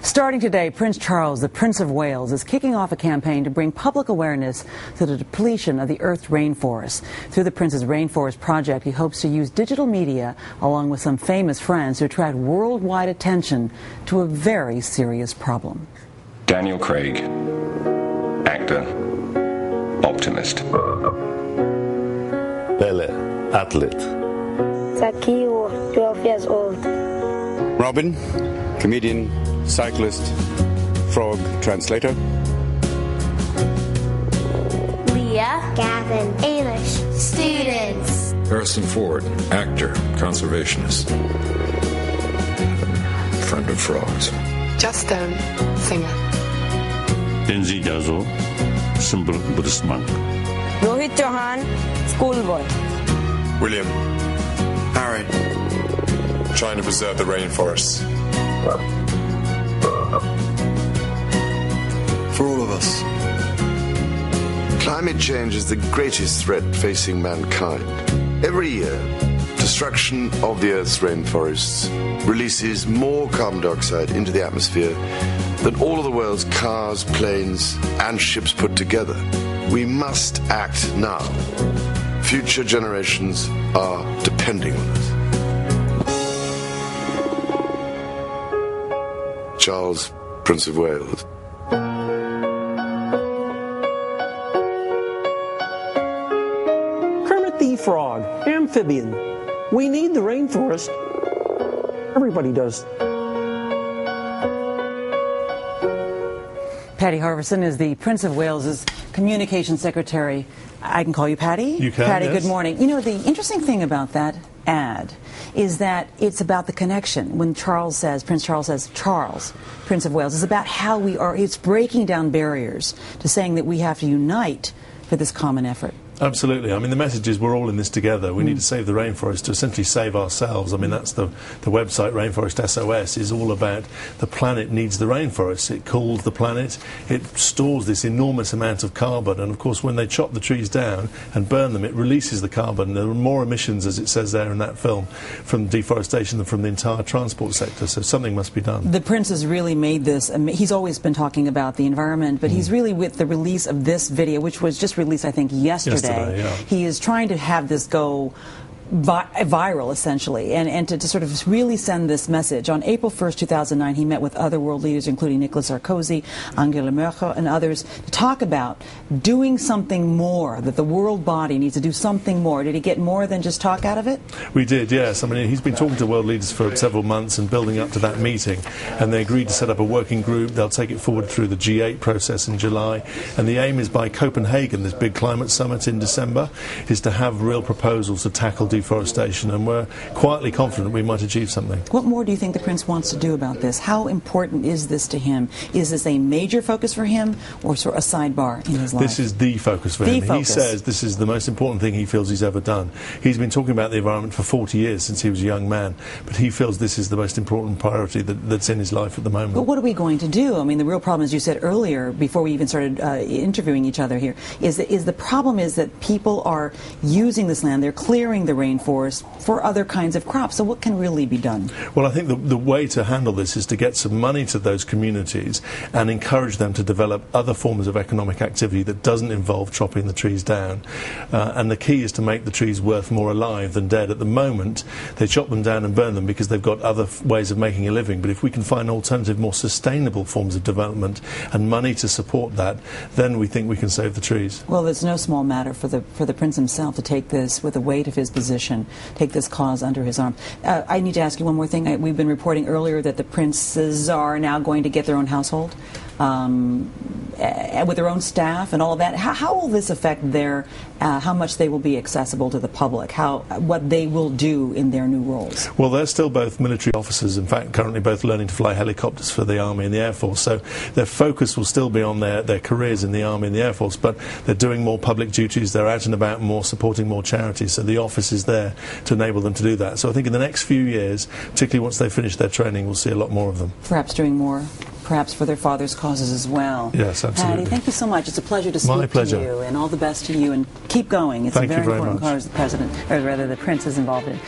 Starting today, Prince Charles, the Prince of Wales, is kicking off a campaign to bring public awareness to the depletion of the Earth's rainforests. Through the Prince's Rainforest project, he hopes to use digital media, along with some famous friends, to attract worldwide attention to a very serious problem. Daniel Craig, actor, optimist. Pele, athlete. Zakio, 12 years old. Robin, comedian, cyclist, frog, translator. Leah, Gavin, Ailish, students. Harrison Ford, actor, conservationist. Friend of frogs. Justin, singer. Denzi Dazo, simple Buddhist monk. Rohit Chauhan, schoolboy. William, Harry, trying to preserve the rainforests. For all of us. Climate change is the greatest threat facing mankind. Every year, destruction of the Earth's rainforests releases more carbon dioxide into the atmosphere than all of the world's cars, planes, and ships put together. We must act now. Future generations are depending on us. Charles, Prince of Wales. Kermit the Frog, amphibian. We need the rainforest. Everybody does. Patty Harverson is the Prince of Wales's Communications Secretary. I can call you Patty? You can, Patty, yes. Good morning. You know, the interesting thing about that ad is that it's about the connection. When Prince Charles says Charles, Prince of Wales, it's about how we are, it's breaking down barriers to saying that we have to unite for this common effort. Absolutely. I mean, the message is we're all in this together. We need to save the rainforest to essentially save ourselves. I mean, that's the website, Rainforest SOS, is all about the planet needs the rainforest. It cools the planet. It stores this enormous amount of carbon. And, of course, when they chop the trees down and burn them, it releases the carbon. There are more emissions, as it says there in that film, from deforestation than from the entire transport sector. So something must be done. The Prince has really made this, he's always been talking about the environment, but he's really, with the release of this video, which was just released, I think, yesterday. Yeah. He is trying to have this go viral, essentially, and to sort of really send this message. On April 1st, 2009, he met with other world leaders, including Nicolas Sarkozy, Angela Merkel, and others, to talk about doing something more, that the world body needs to do something more. Did he get more than just talk out of it? We did, yes. I mean, he's been talking to world leaders for several months and building up to that meeting, and they agreed to set up a working group. They'll take it forward through the G8 process in July, and the aim is by Copenhagen, this big climate summit in December, is to have real proposals to tackle deforestation, and we're quietly confident we might achieve something. What more do you think the Prince wants to do about this? How important is this to him? Is this a major focus for him, or sort of a sidebar in his life? This is the focus for him. He says this is the most important thing he feels he's ever done. He's been talking about the environment for 40 years, since he was a young man, but he feels this is the most important priority that's in his life at the moment. But what are we going to do? I mean, the real problem, as you said earlier, before we even started interviewing each other here, is the problem is that people are using this land, they're clearing the rainforest for other kinds of crops. So what can really be done? Well, I think the way to handle this is to get some money to those communities and encourage them to develop other forms of economic activity that doesn't involve chopping the trees down. And the key is to make the trees worth more alive than dead. At the moment, they chop them down and burn them because they've got other ways of making a living. But if we can find alternative, more sustainable forms of development and money to support that, then we think we can save the trees. Well, it's no small matter for the Prince himself to take this, with the weight of his position, take this cause under his arm. I need to ask you one more thing. We've been reporting earlier that the princes are now going to get their own household with their own staff and all of that. How will this affect how much they will be accessible to the public, what they will do in their new roles? Well, they're still both military officers, in fact, currently both learning to fly helicopters for the Army and the Air Force, so their focus will still be on their careers in the Army and the Air Force, but they're doing more public duties, they're out and about more, supporting more charities, so the office is there to enable them to do that. So I think in the next few years, particularly once they finish their training, we'll see a lot more of them. Perhaps doing more, perhaps for their father's causes as well. Yes, absolutely. Patty, thank you so much. It's a pleasure to speak to you, and all the best to you, and keep going. It's a very important cause the President, or rather the Prince, is involved in.